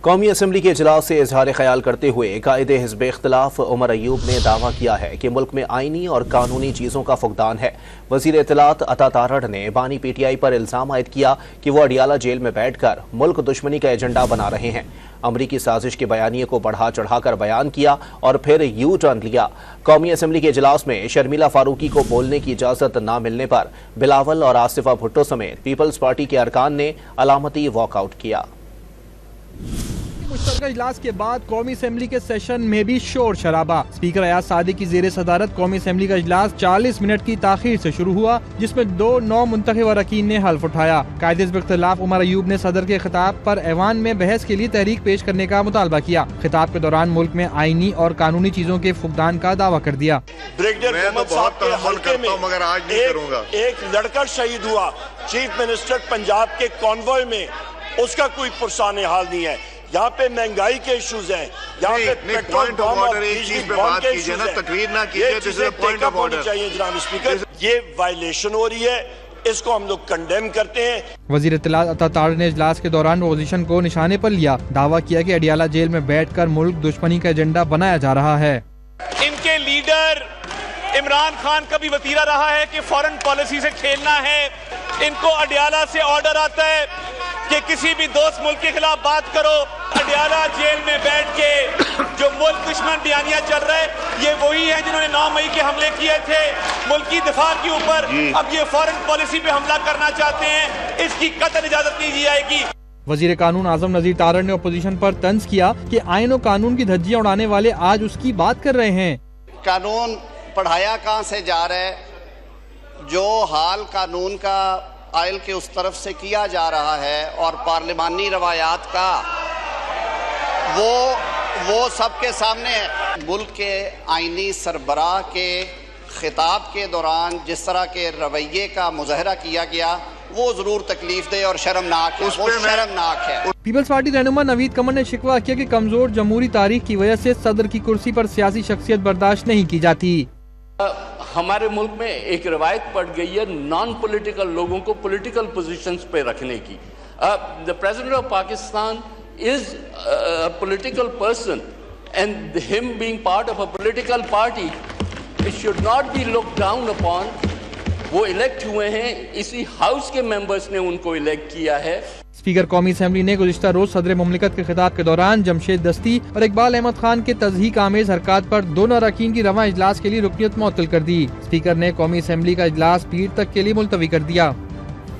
قومی اسمبلی کے اجلاس سے اظہار خیال کرتے ہوئے قائد حزب اختلاف عمر ایوب نے دعویٰ کیا ہے کہ ملک میں آئینی اور قانونی چیزوں کا فقدان ہے۔ وزیر اطلاعات عطا تارڑ نے بانی پی ٹی آئی پر الزام عائد کیا کہ وہ اڈیالہ جیل میں بیٹھ کر ملک دشمنی کا ایجنڈا بنا رہے ہیں۔ امریکی سازش کے بیانیے کو بڑھا چڑھا کر بیان کیا اور پھر یو ٹرن لیا۔ قومی اسمبلی کے اجلاس میں شرمیلا فاروقی کو بولنے کی اجازت نہ ملنے پر بلاول اور آصفہ بھٹو سمیت پیپلز پارٹی کے ارکان نے علامتی واک آؤٹ کیا۔ مشترکہ اجلاس کے بعد قومی اسمبلی کے سیشن میں بھی شور شرابہ۔ اسپیکر ایاز صادق کی زیر صدارت قومی اسمبلی کا اجلاس 40 منٹ کی تاخیر سے شروع ہوا، جس میں 2 نو منتخب اراکین نے حلف اٹھایا۔ قائد حزب اختلاف عمر ایوب نے صدر کے خطاب پر ایوان میں بحث کے لیے تحریک پیش کرنے کا مطالبہ کیا۔ خطاب کے دوران ملک میں آئینی اور قانونی چیزوں کے فقدان کا دعویٰ کر دیا۔ ایک لڑکا شہید ہوا چیف منسٹر پنجاب کے کانوائے میں، اس کا کوئی پرسان حال نہیں ہے۔ یہاں پہ مہنگائی کے ایشوز ہیں، یہاں پہ پیٹرول بم اور بجلی بم کے ایشوز ہیں۔ یہ چیزیں ٹیک اپ ہونی چاہیے جناب اسپیکر۔ یہ وائلیشن ہو رہی ہے، اس کو ہم لوگ کنڈیم کرتے ہیں۔ وزیر اطلاعات عطا تارڑ نے اجلاس کے دوران اپوزیشن کو نشانے پر لیا، دعویٰ کیا کہ اڈیالہ جیل میں بیٹھ کر ملک دشمنی کا ایجنڈا بنایا جا رہا ہے۔ ان کے لیڈر عمران خان کا بھی وتیرہ رہا ہے کہ فورن پالیسی سے کھیلنا ہے۔ ان کو اڈیالہ سے آرڈر آتا ہے کہ کسی بھی دوست ملک کے خلاف بات کرو۔ اڈیالہ جیل میں بیٹھ کے جو ملک دشمن بیانیہ چل رہا ہے، یہ وہی ہیں جنہوں نے 9 مئی کے حملے کیے تھے ملکی دفاع کے اوپر۔ اب یہ فورن پالیسی پہ حملہ کرنا چاہتے ہیں، اس کی قطعی اجازت نہیں دی جائے گی۔ وزیر قانون اعظم نذیر تارڑ نے اپوزیشن پر طنز کیا کہ آئین و قانون کی دھجیاں اڑانے والے آج اس کی بات کر رہے ہیں۔ قانون پڑھایا کہاں سے جا رہا ہے؟ جو حال قانون کا آئل کے اس طرف سے کیا جا رہا ہے اور پارلیمانی روایات کا، وہ سب کے سامنے ہے۔ ملک کے آئینی سربراہ کے خطاب کے دوران جس طرح کے رویے کا مظاہرہ کیا گیا، وہ ضرور تکلیف دہ اور شرمناک ہے، وہ شرمناک ہے۔ پیپلز پارٹی رہنما نوید قمر نے شکوہ کیا کہ کمزور جمہوری تاریخ کی وجہ سے صدر کی کرسی پر سیاسی شخصیت برداشت نہیں کی جاتی۔ ہمارے ملک میں ایک روایت پڑ گئی ہے نان پولیٹیکل لوگوں کو پولیٹیکل پوزیشنز پہ رکھنے کی۔ The President of Pakistan is a political person, and him being part of a political party, it should not be looked down upon. وہ الیکٹ ہوئے ہیں، اسی ہاؤس کے ممبرز نے ان کو الیکٹ کیا ہے۔ اسپیکر قومی اسمبلی نے گزشتہ روز صدر مملکت کے خطاب کے دوران جمشید دستی اور اقبال احمد خان کے تضحیک آمیز حرکات پر دونوں اراکین کی رواں اجلاس کے لیے رکنیت معطل کر دی۔ اسپیکر نے قومی اسمبلی کا اجلاس پیر تک کے لیے ملتوی کر دیا۔